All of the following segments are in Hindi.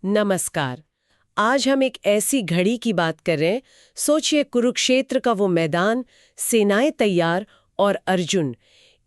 नमस्कार। आज हम एक ऐसी घड़ी की बात कर रहे हैं। सोचिए, कुरुक्षेत्र का वो मैदान, सेनाएं तैयार और अर्जुन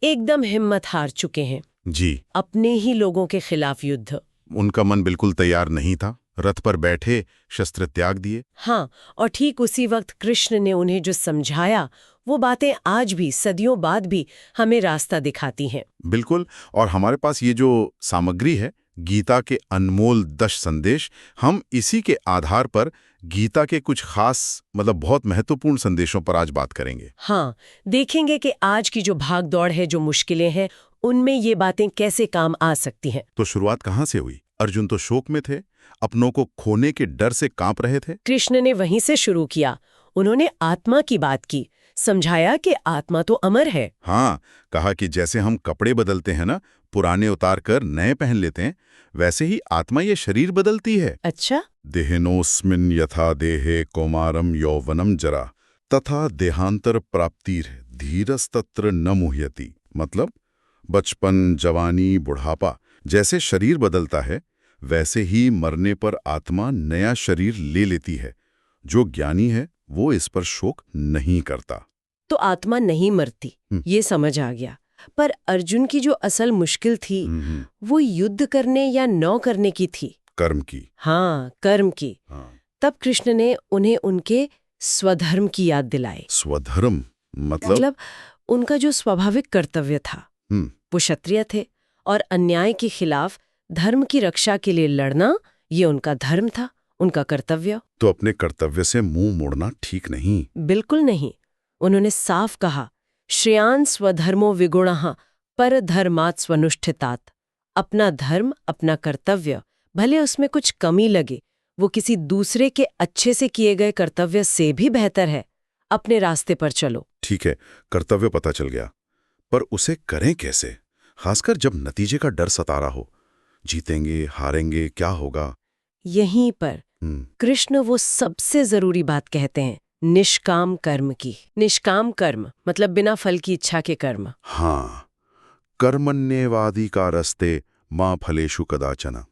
एकदम हिम्मत हार चुके हैं। जी। अपने ही लोगों के खिलाफ युद्ध। उनका मन बिल्कुल तैयार नहीं था। रथ पर बैठे शस्त्र त्याग दिए। हाँ, और ठीक उसी वक्त कृष्ण ने उन्हें जो समझाया, वो बातें आज भी, सदियों बाद भी हमें रास्ता दिखाती हैं। बिल्कुल। और हमारे पास ये जो सामग्री है, गीता के अनमोल 10 संदेश, हम इसी के आधार पर गीता के कुछ खास बहुत महत्वपूर्ण संदेशों पर आज बात करेंगे। हाँ, देखेंगे कि आज की जो भाग दौड़ है, जो मुश्किलें हैं, उनमें ये बातें कैसे काम आ सकती हैं। तो शुरुआत कहाँ से हुई? अर्जुन तो शोक में थे, अपनों को खोने के डर से कांप रहे थे। कृष्ण ने वहीं से शुरू किया। उन्होंने आत्मा की बात की, समझाया कि आत्मा तो अमर है। हाँ, कहा कि जैसे हम कपड़े बदलते हैं ना, पुराने उतार कर नए पहन लेते हैं, वैसे ही आत्मा ये शरीर बदलती है। अच्छा। देहेनोस्मिन् यथा देहे कौमारम यौवनम जरा तथा देहांतर प्राप्तिर धीरस्तत्र न मुह्यति। मतलब बचपन, जवानी, बुढ़ापा, जैसे शरीर बदलता है वैसे ही मरने पर आत्मा नया शरीर ले लेती है। जो ज्ञानी है वो इस पर शोक नहीं करता। तो आत्मा नहीं मरती, ये समझ आ गया। पर अर्जुन की जो असल मुश्किल थी, वो युद्ध करने या न करने की थी। कर्म की। हाँ, कर्म की। हाँ। तब कृष्ण ने उन्हें उनके स्वधर्म की याद दिलाई। स्वधर्म मतलब उनका जो स्वाभाविक कर्तव्य था। वो क्षत्रिय थे और अन्याय के खिलाफ धर्म की रक्षा के लिए लड़ना, ये उनका धर्म था, उनका कर्तव्य। तो अपने कर्तव्य से मुंह मोड़ना ठीक नहीं। बिल्कुल नहीं। उन्होंने साफ कहा, श्रेयान् स्वधर्मो विगुणः परधर्मात् स्वनुष्ठितात्। अपना धर्म, अपना कर्तव्य, भले उसमें कुछ कमी लगे, वो किसी दूसरे के अच्छे से किए गए कर्तव्य से भी बेहतर है। अपने रास्ते पर चलो। ठीक है, कर्तव्य पता चल गया, पर उसे करें कैसे? खासकर जब नतीजे का डर सता रहा हो। जीतेंगे, हारेंगे, क्या होगा? यहीं पर कृष्ण वो सबसे जरूरी बात कहते हैं, निष्काम कर्म की। निष्काम कर्म मतलब बिना फल की इच्छा के कर्म। हाँ, कर्मण्येवाधिकारस्ते मां फलेषु कदाचन।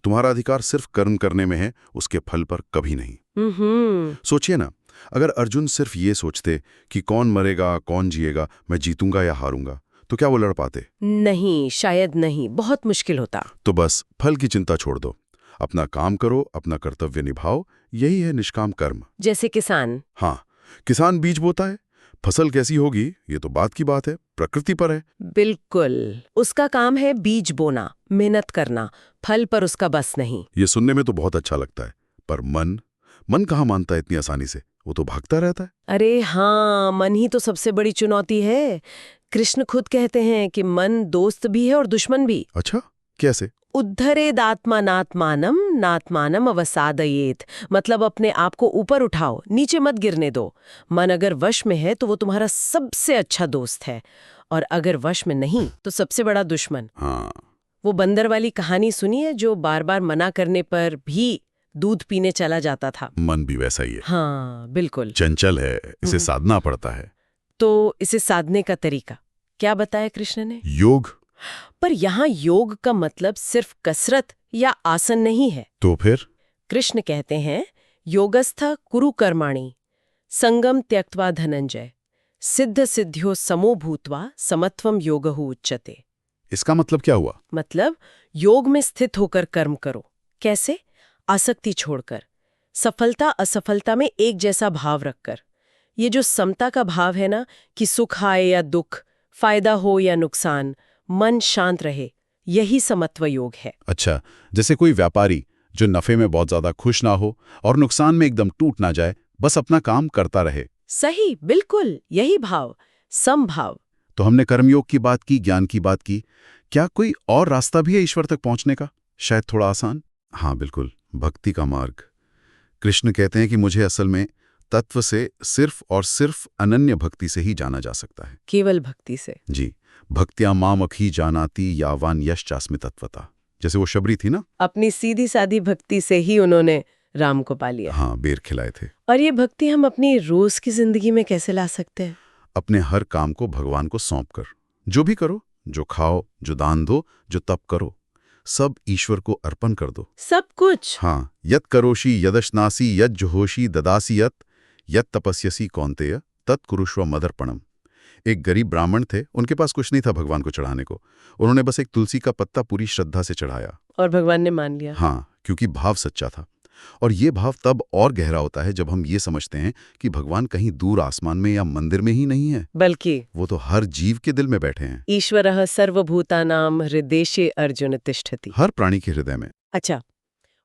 तुम्हारा अधिकार सिर्फ कर्म करने में है, उसके फल पर कभी नहीं। सोचिए ना, अगर अर्जुन सिर्फ ये सोचते कि कौन मरेगा कौन जिएगा, मैं जीतूंगा या हारूंगा, तो क्या वो लड़ पाते? नहीं, शायद नहीं, बहुत मुश्किल होता। तो बस फल की चिंता छोड़ दो, अपना काम करो, अपना कर्तव्य निभाओ, यही है निष्काम कर्म। जैसे किसान। हाँ, किसान बीज बोता है, फसल कैसी होगी ये तो बात की बात है, प्रकृति पर है। बिल्कुल, उसका काम है बीज बोना, मेहनत करना, फल पर उसका बस नहीं। ये सुनने में तो बहुत अच्छा लगता है, पर मन कहाँ मानता है इतनी आसानी से? वो तो भागता रहता है। अरे हाँ, मन ही तो सबसे बड़ी चुनौती है। कृष्ण खुद कहते हैं कि मन दोस्त भी है और दुश्मन भी। अच्छा, कैसे? उद्धरेदात्मानात्मानम नात्मानम अवसादयेत। मतलब अपने आप को ऊपर उठाओ, नीचे मत गिरने दो। मन अगर वश में है तो वो तुम्हारा सबसे अच्छा दोस्त है, और अगर वश में नहीं तो सबसे बड़ा दुश्मन। हाँ। वो बंदर वाली कहानी सुनी है, जो बार बार मना करने पर भी दूध पीने चला जाता था। मन भी वैसा ही है। हाँ, बिल्कुल चंचल है, इसे साधना पड़ता है। तो इसे साधने का तरीका क्या बताया कृष्ण ने? योग। पर यहाँ योग का मतलब सिर्फ कसरत या आसन नहीं है। तो फिर? कृष्ण कहते हैं, योगस्थ कुरु कर्माणि संगम त्यक्त्वा धनंजय सिद्ध सिद्ध्यो समो भूत्वा समत्वम योगः उच्यते। इसका मतलब क्या हुआ? मतलब योग में स्थित होकर कर्म करो। कैसे? आसक्ति छोड़कर, सफलता असफलता में एक जैसा भाव रखकर। ये जो समता का भाव है ना, कि सुख आए या दुख, फायदा हो या नुकसान, मन शांत रहे, यही समत्व योग है। अच्छा, जैसे कोई व्यापारी जो नफे में बहुत ज्यादा खुश ना हो और नुकसान में एकदम टूट ना जाए, बस अपना काम करता रहे। सही, बिल्कुल यही भाव, समभाव। तो हमने कर्मयोग की बात की, ज्ञान की बात की, क्या कोई और रास्ता भी है ईश्वर तक पहुंचने का? शायद थोड़ा आसान। हाँ बिल्कुल, भक्ति का मार्ग। कृष्ण कहते हैं कि मुझे असल में तत्व से सिर्फ और सिर्फ अनन्य भक्ति से ही जाना जा सकता है। केवल भक्ति से? जी। भक्त्या मामखी जानाति यावान यश्चास्मि तत्वता। जैसे वो शबरी थी ना, अपनी सीधी सादी भक्ति से ही उन्होंने राम को पा लिया। हाँ, बेर खिलाए थे। और ये भक्ति हम अपनी रोज की जिंदगी में कैसे ला सकते हैं? अपने हर काम को भगवान को सौंप कर। जो भी करो, जो खाओ, जो दान दो, जो तप करो, सब ईश्वर को अर्पण कर दो। सब कुछ? हाँ, यत करोषि यदश्नासी यत जुहोषि ददासी यत तपस्यसी कौन्तेय तत्कुरुष्व मदर्पणम। एक गरीब ब्राह्मण थे, उनके पास कुछ नहीं था भगवान को चढ़ाने को। उन्होंने बस एक तुलसी का पत्ता पूरी श्रद्धा से चढ़ाया। और भगवान ने मान लिया? हाँ, क्योंकि भाव सच्चा था। और ये भाव तब और गहरा होता है जब हम ये समझते हैं कि भगवान कहीं दूर आसमान में या मंदिर में ही नहीं है, बल्कि वो तो हर जीव के दिल में बैठे हैं। ईश्वरः सर्वभूतानां हृदेशे अर्जुन तिष्ठति। हर प्राणी के हृदय में। अच्छा,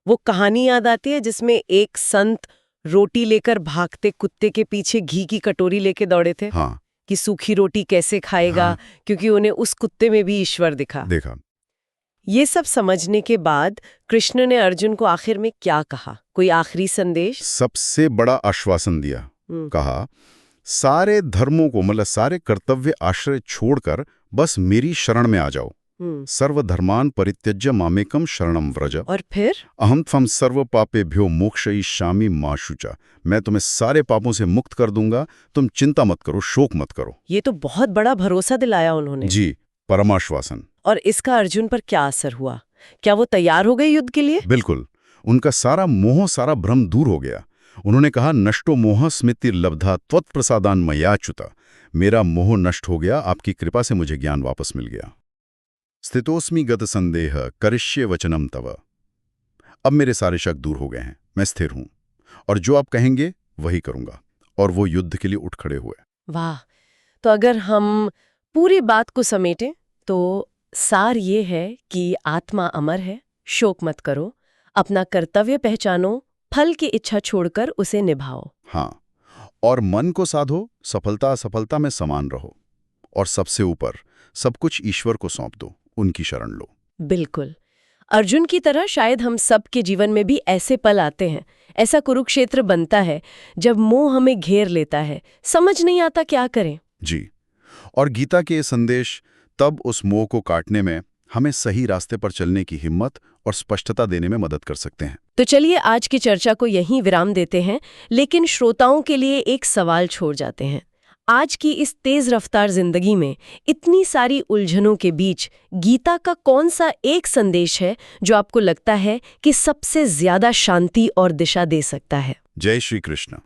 वो कहानी याद आती है जिसमें एक संत रोटी लेकर भागते कुत्ते के पीछे घी की कटोरी लेके दौड़े थे। हाँ, कि सूखी रोटी कैसे खाएगा। हाँ। क्योंकि उन्हें उस कुत्ते में भी ईश्वर देखा। ये सब समझने के बाद कृष्ण ने अर्जुन को आखिर में क्या कहा? कोई आखिरी संदेश? सबसे बड़ा आश्वासन दिया। कहा, सारे धर्मों को मतलब सारे कर्तव्य आश्रय छोड़कर बस मेरी शरण में आ जाओ। सर्वधर्मान परित्यज्य मामेकम शरणम व्रज। और फिर? अहम त्वं सर्व पापेभ्यो मोक्षयिष्यामि मा शुचा। मैं तुम्हें सारे पापों से मुक्त कर दूंगा, तुम चिंता मत करो, शोक मत करो। ये तो बहुत बड़ा भरोसा दिलाया उन्होंने। जी, परमाश्वासन। और इसका अर्जुन पर क्या असर हुआ? क्या वो तैयार हो गए युद्ध के लिए? बिल्कुल। उनका सारा मोह, सारा भ्रम दूर हो गया। उन्होंने कहा, नष्टो मोह स्मृतिर्लब्धा त्वत्प्रसादान् मयाच्युत। मेरा मोह नष्ट हो गया, आपकी कृपा से मुझे ज्ञान वापस मिल गया। स्थितोस्मि गत संदेह करिष्ये वचनम तव। अब मेरे सारे शक दूर हो गए हैं, मैं स्थिर हूं और जो आप कहेंगे वही करूंगा। और वो युद्ध के लिए उठ खड़े हुए। वाह! तो अगर हम पूरी बात को समेटें तो सार ये है कि आत्मा अमर है, शोक मत करो, अपना कर्तव्य पहचानो, फल की इच्छा छोड़कर उसे निभाओ। हाँ, और मन को साधो, सफलता असफलता में समान रहो। और सबसे ऊपर सब कुछ ईश्वर को सौंप दो, उनकी शरण लो। बिल्कुल। अर्जुन की तरह शायद हम सब के जीवन में भी ऐसे पल आते हैं, ऐसा कुरुक्षेत्र बनता है जब मोह हमें घेर लेता है, समझ नहीं आता क्या करें। जी, और गीता के ये संदेश तब उस मोह को काटने में, हमें सही रास्ते पर चलने की हिम्मत और स्पष्टता देने में मदद कर सकते हैं। तो चलिए आज की चर्चा को यहीं विराम देते हैं, लेकिन श्रोताओं के लिए एक सवाल छोड़ जाते हैं। आज की इस तेज रफ्तार जिंदगी में इतनी सारी उलझनों के बीच गीता का कौन सा एक संदेश है जो आपको लगता है कि सबसे ज्यादा शांति और दिशा दे सकता है? जय श्री कृष्ण।